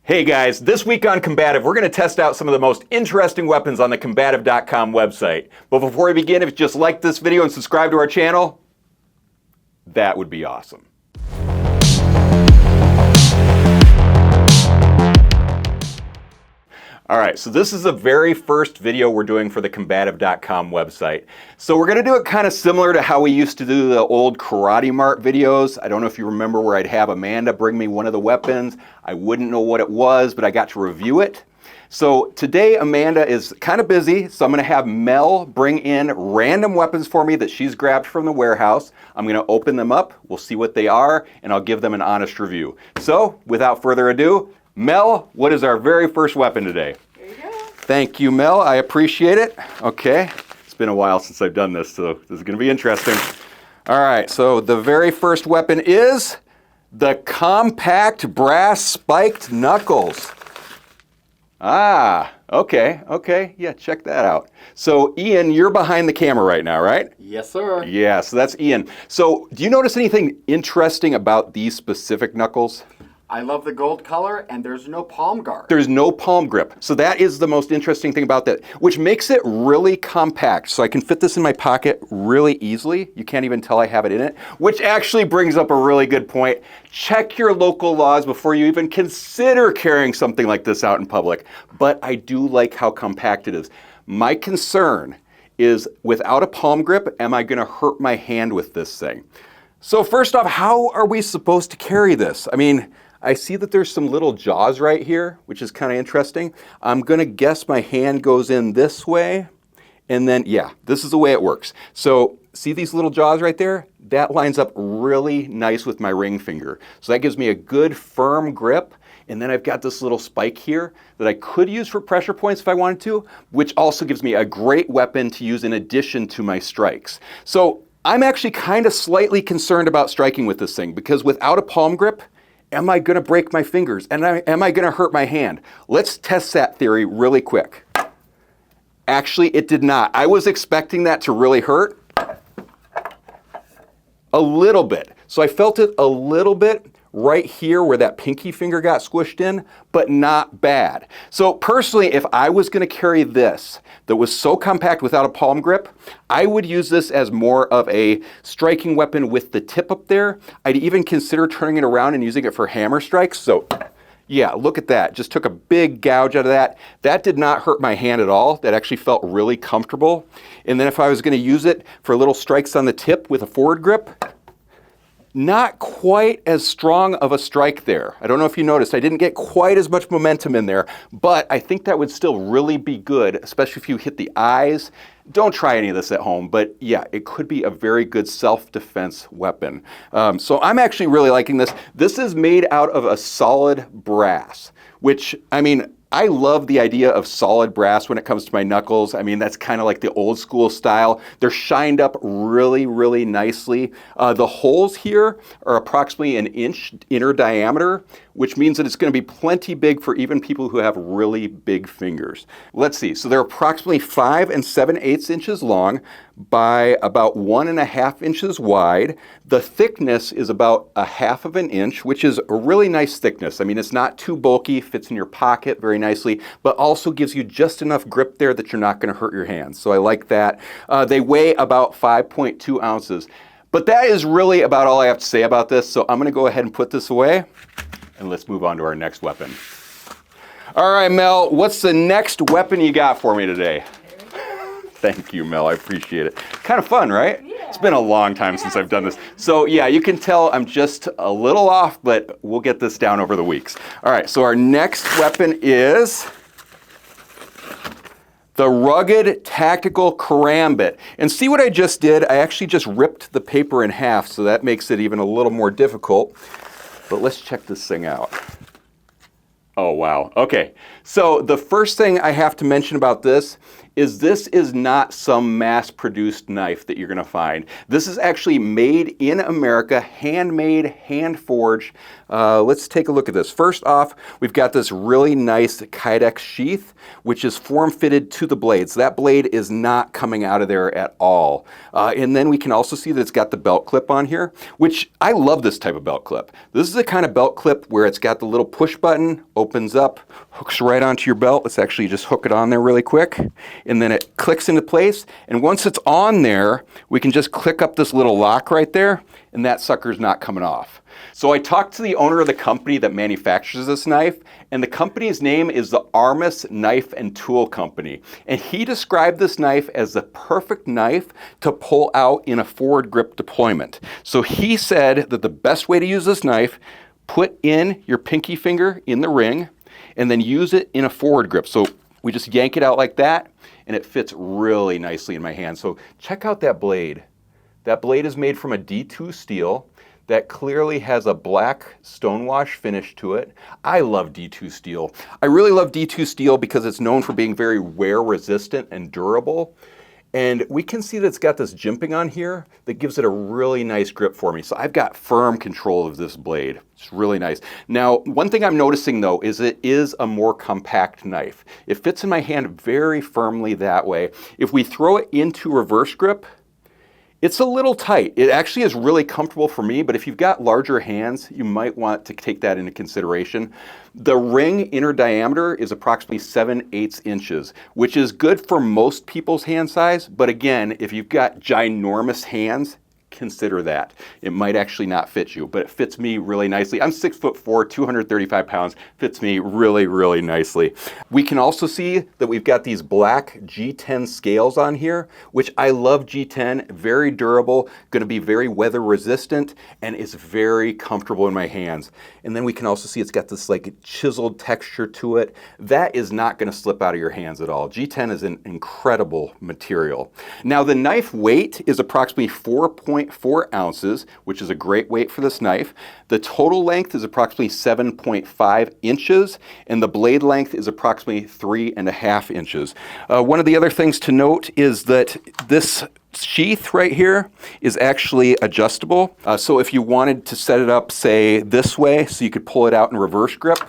Hey guys, this week on Kombativ, we're going to test out some of the most interesting weapons on the Kombativ.com website. But before we begin, if you just like this video and subscribe to our channel, that would be awesome. Alright, so this is the very first video we're doing for the Kombativ.com website. So we're going to do it kind of similar to how we used to do the old Karate Mart videos. I don't know if you remember where I'd have Amanda bring me one of the weapons. I wouldn't know what it was, but I got to review it. So today Amanda is kind of busy, so I'm going to have Mel bring in random weapons for me that she's grabbed from the warehouse. I'm going to open them up, we'll see what they are, and I'll give them an honest review. So without further ado, Mel, what is our very first weapon today? There you go. Thank you, Mel. I appreciate it. Okay. It's been a while since I've done this, so this is going to be interesting. All right. So the very first weapon is the compact brass spiked knuckles. Okay. Yeah, check that out. So Ian, you're behind the camera right now, right? Yes, sir. Yeah, so that's Ian. So do you notice anything interesting about these specific knuckles? I love the gold color, and there's no palm guard. There's no palm grip. So that is the most interesting thing about that, which makes it really compact. So I can fit this in my pocket really easily. You can't even tell I have it in it, which actually brings up a really good point. Check your local laws before you even consider carrying something like this out in public. But I do like how compact it is. My concern is without a palm grip, am I going to hurt my hand with this thing? So first off, how are we supposed to carry this? I mean, I see that there's some little jaws right here, which is kind of interesting. I'm going to guess my hand goes in this way, and then, yeah, this is the way it works. So see these little jaws right there? That lines up really nice with my ring finger. So that gives me a good firm grip, and then I've got this little spike here that I could use for pressure points if I wanted to, which also gives me a great weapon to use in addition to my strikes. So I'm actually kind of slightly concerned about striking with this thing, because without a palm grip, am I going to break my fingers? And am I going to hurt my hand? Let's test that theory really quick. Actually, it did not. I was expecting that to really hurt. A little bit. So I felt it a little bit right here where that pinky finger got squished in, but not bad. So personally, if I was going to carry this that was so compact without a palm grip, I would use this as more of a striking weapon with the tip up there. I'd even consider turning it around and using it for hammer strikes. So yeah, look at that. Just took a big gouge out of that. That did not hurt my hand at all. That actually felt really comfortable. And then if I was going to use it for little strikes on the tip with a forward grip, not quite as strong of a strike there. I don't know if you noticed, I didn't get quite as much momentum in there, but I think that would still really be good, especially if you hit the eyes. Don't try any of this at home, but yeah, it could be a very good self-defense weapon. So I'm actually really liking this. This is made out of a solid brass, which, I mean, I love the idea of solid brass when it comes to my knuckles. I mean, that's kind of like the old school style. They're shined up really, really nicely. The holes here are approximately 1 inch inner diameter, which means that it's going to be plenty big for even people who have really big fingers. Let's see. So they're approximately 5 7/8 inches long by about 1.5 inches wide. The thickness is about 1/2 inch, which is a really nice thickness. I mean, it's not too bulky, fits in your pocket very nicely, but also gives you just enough grip there that you're not going to hurt your hands. So I like that. They weigh about 5.2 ounces. But that is really about all I have to say about this. So I'm going to go ahead and put this away, and let's move on to our next weapon. All right, Mel, what's the next weapon you got for me today? Thank you, Mel. I appreciate it. Kind of fun, right? Yeah. It's been a long time since I've done this. So yeah, you can tell I'm just a little off, but we'll get this down over the weeks. All right, so our next weapon is the rugged tactical Karambit. And see what I just did? I actually just ripped the paper in half, so that makes it even a little more difficult. But let's check this thing out. Oh, wow. Okay, so the first thing I have to mention about this is this is not some mass-produced knife that you're going to find. This is actually made in America, handmade, hand-forged. Let's take a look at this. First off, we've got this really nice Kydex sheath, which is form-fitted to the blade. So that blade is not coming out of there at all. And then we can also see that it's got the belt clip on here, which I love this type of belt clip. This is the kind of belt clip where it's got the little push button, opens up, hooks right onto your belt. Let's actually just hook it on there really quick. And then it clicks into place. And once it's on there, we can just click up this little lock right there, and that sucker's not coming off. So I talked to the owner of the company that manufactures this knife, and the company's name is the Armis Knife and Tool Company. And he described this knife as the perfect knife to pull out in a forward grip deployment. So he said that the best way to use this knife, put in your pinky finger in the ring, and then use it in a forward grip. So we just yank it out like that, and it fits really nicely in my hand. So check out that blade. That blade is made from a D2 steel that clearly has a black stonewash finish to it. I love D2 steel. I really love D2 steel because it's known for being very wear resistant and durable. And we can see that it's got this jimping on here that gives it a really nice grip for me. So I've got firm control of this blade. It's really nice. Now, one thing I'm noticing though is it is a more compact knife. It fits in my hand very firmly that way. If we throw it into reverse grip, it's a little tight. It actually is really comfortable for me, but if you've got larger hands, you might want to take that into consideration. The ring inner diameter is approximately 7/8 inches, which is good for most people's hand size. But again, if you've got ginormous hands, consider that. It might actually not fit you, but it fits me really nicely. I'm 6'4", 235 pounds, fits me really, really nicely. We can also see that we've got these black G10 scales on here, which I love G10, very durable, gonna be very weather resistant, and it's very comfortable in my hands. And then we can also see it's got this like chiseled texture to it. That is not gonna slip out of your hands at all. G10 is an incredible material. Now the knife weight is approximately 4.4 ounces, which is a great weight for this knife. The total length is approximately 7.5 inches, and the blade length is approximately 3.5 inches. One of the other things to note is that this sheath right here is actually adjustable. So if you wanted to set it up, say, this way, so you could pull it out in reverse grip,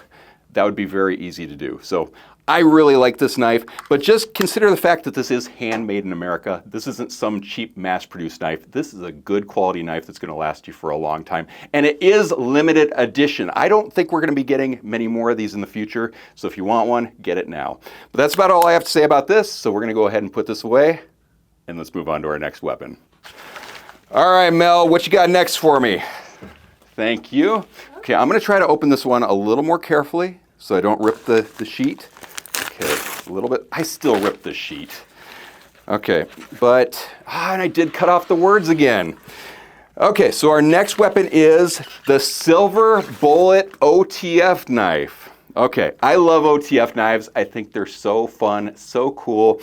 that would be very easy to do. So I really like this knife, but just consider the fact that this is handmade in America. This isn't some cheap mass-produced knife. This is a good quality knife that's gonna last you for a long time. And it is limited edition. I don't think we're gonna be getting many more of these in the future, so if you want one, get it now. But that's about all I have to say about this, so we're gonna go ahead and put this away, and let's move on to our next weapon. All right, Mel, what you got next for me? Thank you. Okay, I'm gonna try to open this one a little more carefully so I don't rip the sheet. Okay, a little bit. I still ripped the sheet. Okay, but, and I did cut off the words again. Okay, so our next weapon is the Silver Bullet OTF knife. Okay, I love OTF knives. I think they're so fun, so cool.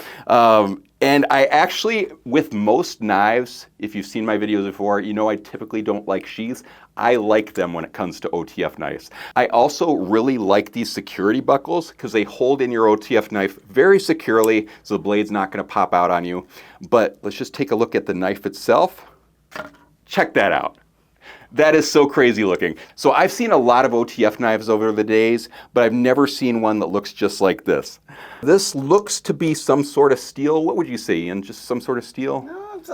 And I actually, with most knives, if you've seen my videos before, you know I typically don't like sheaths. I like them when it comes to OTF knives. I also really like these security buckles because they hold in your OTF knife very securely so the blade's not going to pop out on you. But let's just take a look at the knife itself. Check that out. That is so crazy looking. So I've seen a lot of OTF knives over the days, but I've never seen one that looks just like this. This looks to be some sort of steel. What would you say, Ian? Just some sort of steel? No, it's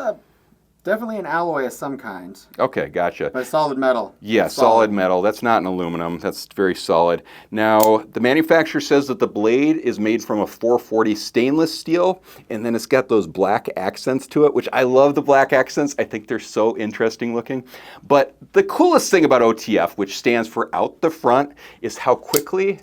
definitely an alloy of some kind. Okay, gotcha. But solid metal. Yeah, solid metal. That's not an aluminum. That's very solid. Now, the manufacturer says that the blade is made from a 440 stainless steel, and then it's got those black accents to it, which I love the black accents. I think they're so interesting looking. But the coolest thing about OTF, which stands for out the front, is how quickly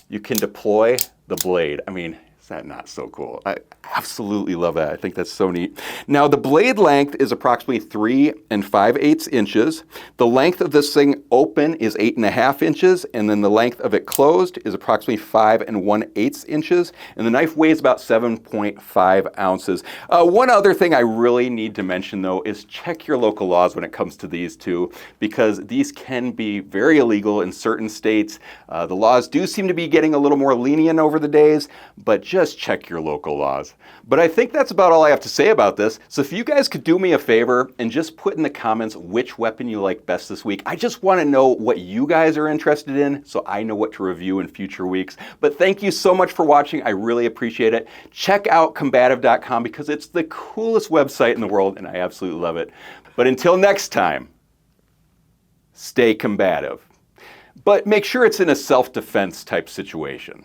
you can deploy the blade. I mean, is that not so cool? I absolutely love that. I think that's so neat. Now, the blade length is approximately 3 5/8 inches. The length of this thing open is 8.5 inches, and then the length of it closed is approximately 5 1/8 inches, and the knife weighs about 7.5 ounces. One other thing I really need to mention, though, is check your local laws when it comes to these two, because these can be very illegal in certain states. The laws do seem to be getting a little more lenient over the days, but just check your local laws. But I think that's about all I have to say about this. So if you guys could do me a favor and just put in the comments which weapon you like best this week. I just want to know what you guys are interested in so I know what to review in future weeks. But thank you so much for watching. I really appreciate it. Check out Kombativ.com because it's the coolest website in the world and I absolutely love it. But until next time, stay combative. But make sure it's in a self-defense type situation.